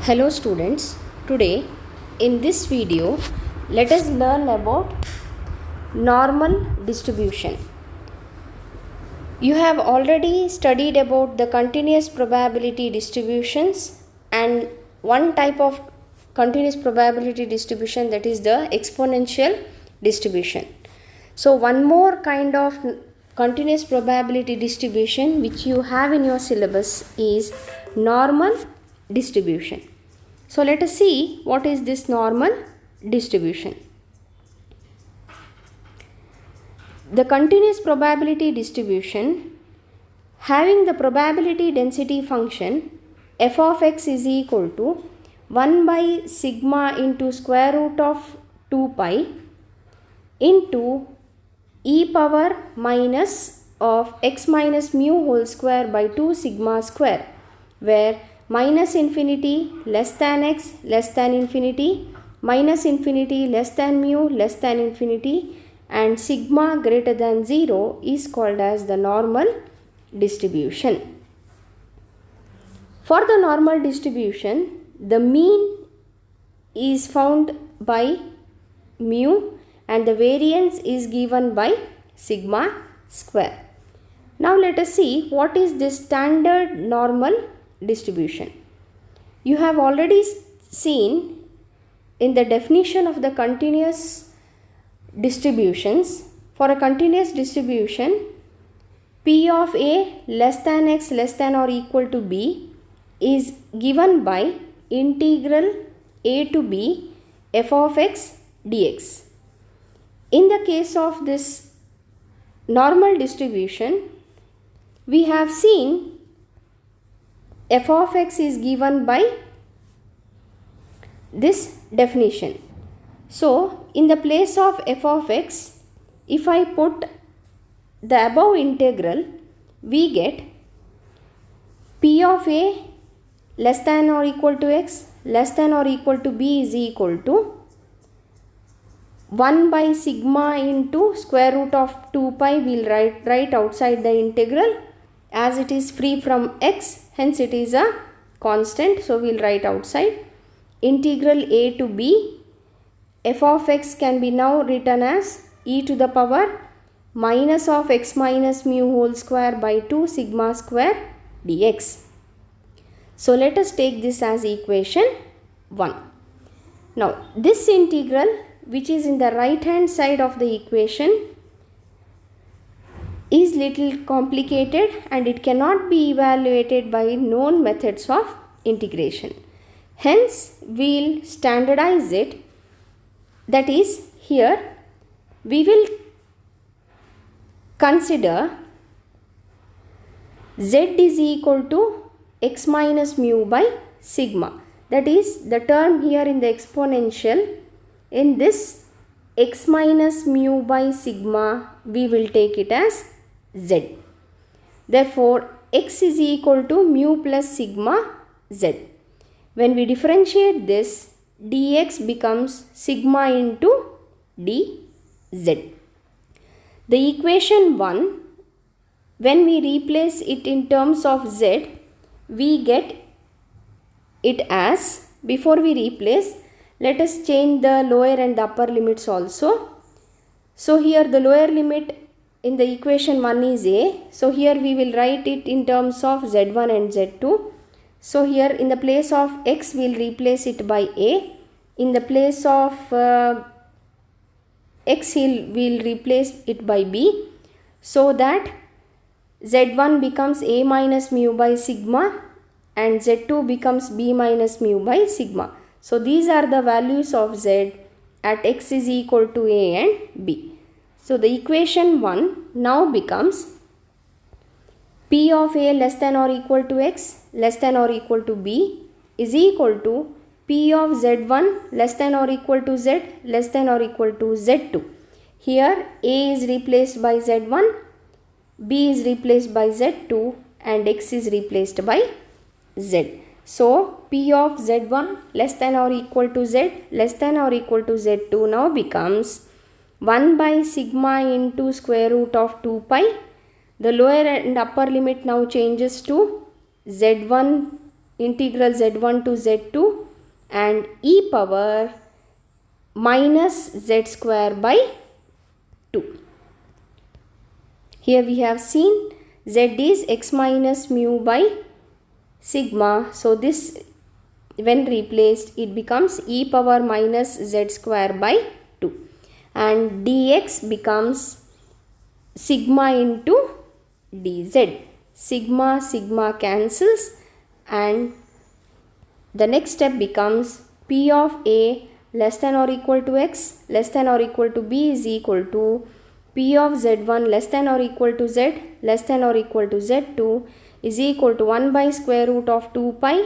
Hello students, today in this video let us learn about normal distribution. You have already studied about the continuous probability distributions and one type of continuous probability distribution, that is the exponential distribution. So one more kind of continuous probability distribution which you have in your syllabus is normal distribution. So let us see what is this normal distribution. The continuous probability distribution having the probability density function f of x is equal to 1 by sigma into square root of 2 pi into e power minus of x minus mu whole square by 2 sigma square, where minus infinity less than x less than infinity, minus infinity less than mu less than infinity, and sigma greater than 0 is called as the normal distribution. For the normal distribution, the mean is found by mu and the variance is given by sigma square. Now let us see what is this standard normal distribution. You have already seen in the definition of the continuous distributions. For a continuous distribution, p of a less than x less than or equal to b is given by integral a to b f of x dx. In the case of this normal distribution, we have seen f of x is given by this definition. So, in the place of f of x, if I put the above integral, we get p of a less than or equal to x less than or equal to b is equal to 1 by sigma into square root of 2 pi. We will write outside the integral as it is free from x, hence it is a constant, so we will write outside. Integral a to b, f of x can be now written as e to the power minus of x minus mu whole square by 2 sigma square dx. So let us take this as equation 1. Now this integral, which is in the right hand side of the equation, is little complicated and it cannot be evaluated by known methods of integration. Hence, we will standardize it. That is, here we will consider z is equal to x minus mu by sigma. That is, the term here in the exponential, in this x minus mu by sigma, we will take it as z. Therefore, x is equal to mu plus sigma z. When we differentiate this, dx becomes sigma into dz. The equation 1, when we replace it in terms of z, we get it as, before we replace, let us change the lower and the upper limits also. So here the lower limit in the equation 1 is a. So here we will write it in terms of z1 and z2. So here in the place of x we will replace it by a. In the place of x we will replace it by b. So that z1 becomes a minus mu by sigma and z2 becomes b minus mu by sigma. So these are the values of z at x is equal to a and b. So the equation 1 now becomes p of a less than or equal to x less than or equal to b is equal to p of z1 less than or equal to z less than or equal to z2. Here a is replaced by z1, b is replaced by z2 and x is replaced by z. So p of z1 less than or equal to z less than or equal to z2 now becomes 1 by sigma into square root of 2 pi. The lower and upper limit now changes to z1 integral z1 to z2 and e power minus z square by 2. Here we have seen z is x minus mu by sigma. So this, when replaced, it becomes e power minus z square by 2, and dx becomes sigma into dz. Sigma cancels, and the next step becomes p of a less than or equal to x less than or equal to b is equal to p of z1 less than or equal to z less than or equal to z2 is equal to 1 by square root of 2 pi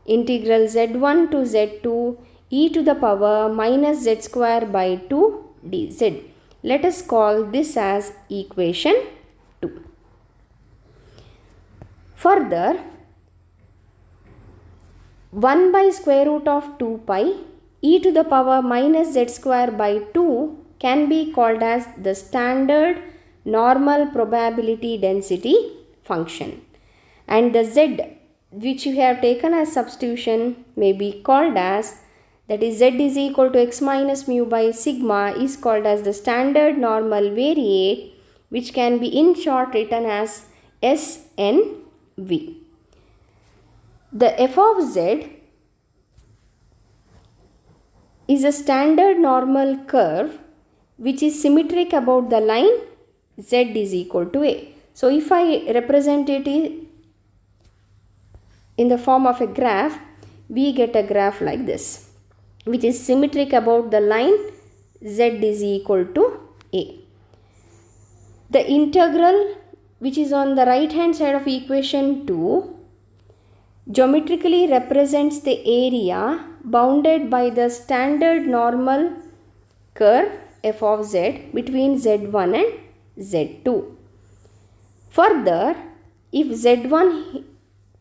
integral z1 to z2 e to the power minus z square by 2 dz. Let us call this as equation 2. Further, 1 by square root of 2 pi e to the power minus z square by 2 can be called as the standard normal probability density function, and the z which you have taken as substitution may be called as, that is z is equal to x minus mu by sigma is called as the standard normal variate, which can be in short written as SNV. The f of z is a standard normal curve which is symmetric about the line z is equal to a. So if I represent it in the form of a graph, we get a graph like this, which is symmetric about the line z is equal to a. The integral which is on the right hand side of equation 2 geometrically represents the area bounded by the standard normal curve f of z between z1 and z2. Further, if z1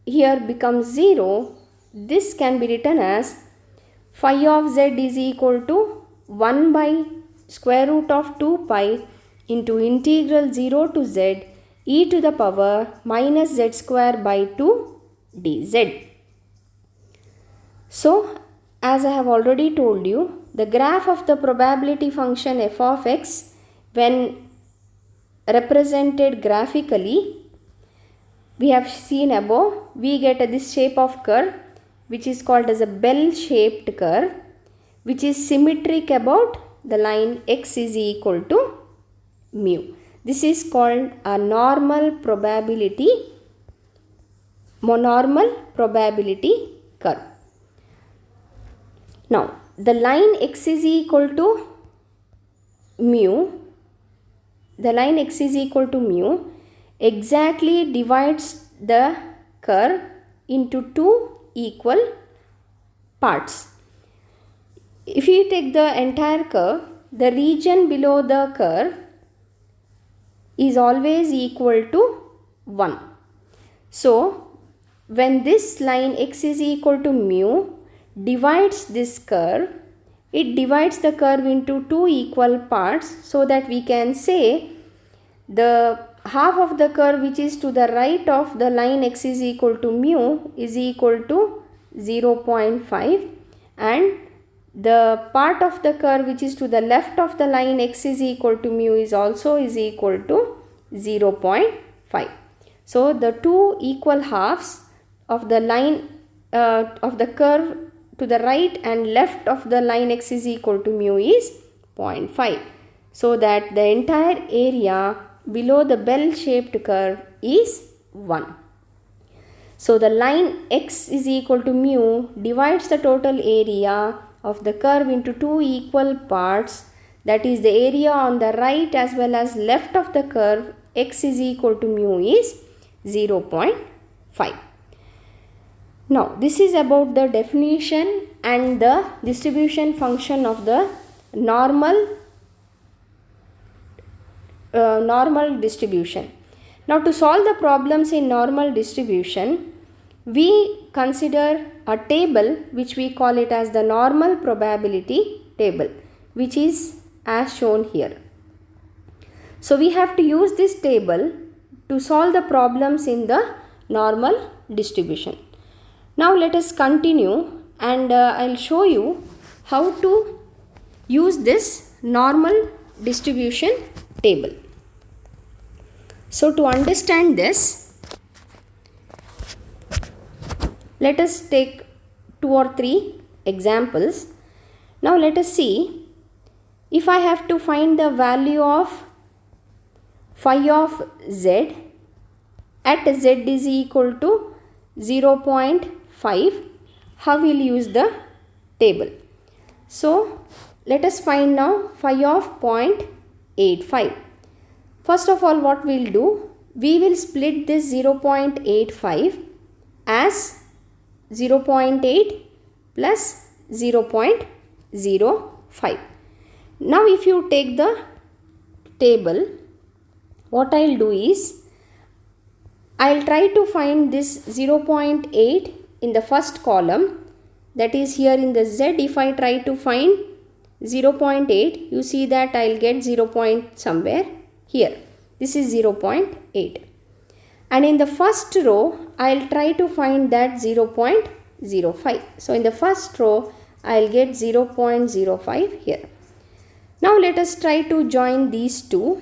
here becomes 0, this can be written as phi of z is equal to 1 by square root of 2 pi into integral 0 to z e to the power minus z square by 2 dz. So, as I have already told you, the graph of the probability function f of x, when represented graphically, we have seen above, we get this shape of curve which is called as a bell shaped curve, which is symmetric about the line x is equal to mu. This is called a normal probability curve. Now, the line x is equal to mu, exactly divides the curve into two equal parts. If you take the entire curve, the region below the curve is always equal to 1. So, when this line x is equal to mu divides this curve, it divides the curve into two equal parts, so that we can say the half of the curve which is to the right of the line x is equal to mu is equal to 0.5, and the part of the curve which is to the left of the line x is equal to mu is also equal to 0.5. So the two equal halves of the line of the curve to the right and left of the line x is equal to mu is 0.5, so that the entire area below the bell shaped curve is 1. So the line x is equal to mu divides the total area of the curve into two equal parts, that is the area on the right as well as left of the curve x is equal to mu is 0.5. Now this is about the definition and the distribution function of the normal distribution. Now to solve the problems in normal distribution, we consider a table which we call it as the normal probability table, which is as shown here. So we have to use this table to solve the problems in the normal distribution. Now let us continue and I'll show you how to use this normal distribution table. So to understand this, let us take 2 or 3 examples. Now let us see, if I have to find the value of phi of z at z is equal to 0.5, how we'll use the table. So let us find now phi of 0.85. First of all, what we'll do, we will split this 0.85 as 0.8 plus 0.05. Now if you take the table, what I'll do is, I'll try to find this 0.8 in the first column, that is here in the z. If I try to find 0.8, you see that I'll get 0 point somewhere here. This is 0.8. And in the first row, I'll try to find that 0.05. So in the first row, I'll get 0.05 here. Now let us try to join these two.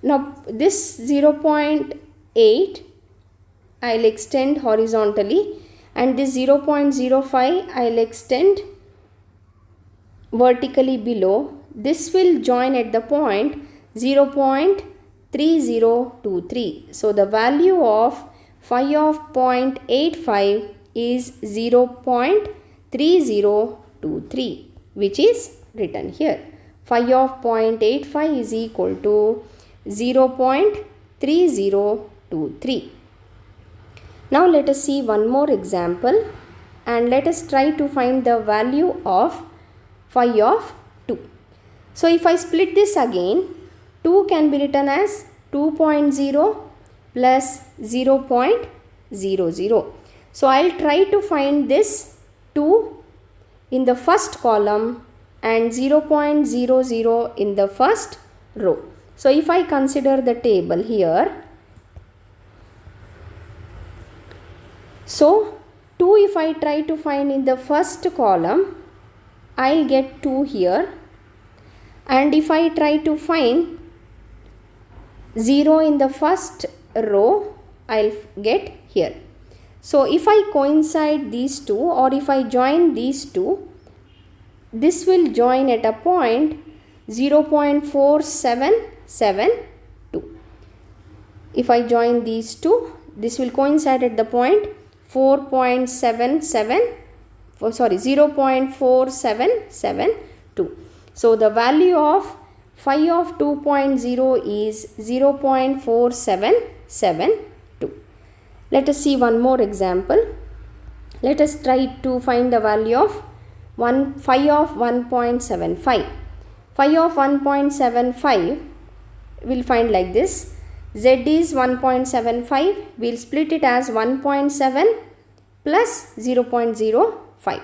Now this 0.8 I'll extend horizontally, and this 0.05 I'll extend vertically below. This will join at the point 0.3023. So the value of phi of 0.85 is 0.3023, which is written here. Phi of 0.85 is equal to 0.3023. Now let us see one more example, and let us try to find the value of phi of 2. So if I split this again, 2 can be written as 2.0 plus 0.00. So I'll try to find this 2 in the first column and 0.00 in the first row. So if I consider the table here, so 2 if I try to find in the first column, I'll get 2 here, and if I try to find 0 in the first row, I'll get here. So if I coincide these two, or if I join these two, this will join at a point 0.4772. If I join these two, this will coincide at the point 0.4772. So the value of phi of 2.0 is 0.4772. Let us see one more example. Let us try to find the value of phi of 1.75. Phi of 1.75 we'll find like this. Z is 1.75. We'll split it as 1.7 plus 0.05.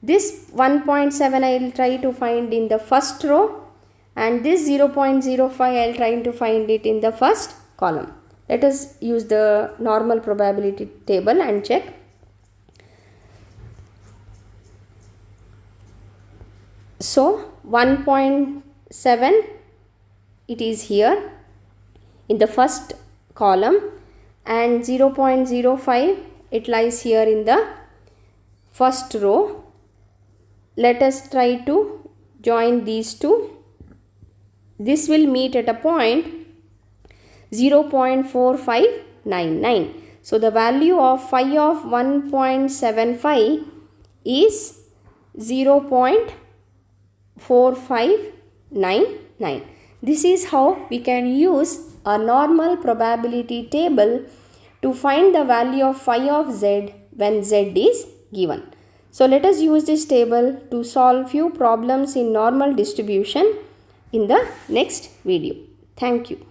This 1.7 I will try to find in the first row, and this 0.05 I will try to find it in the first column. Let us use the normal probability table and check. So 1.7 it is here in the first column, and 0.05 it lies here in the first row. Let us try to join these two. This will meet at a point 0.4599. So the value of phi of 1.75 is 0.4599. This is how we can use a normal probability table to find the value of phi of z when z is given. So let us use this table to solve few problems in normal distribution in the next video. Thank you.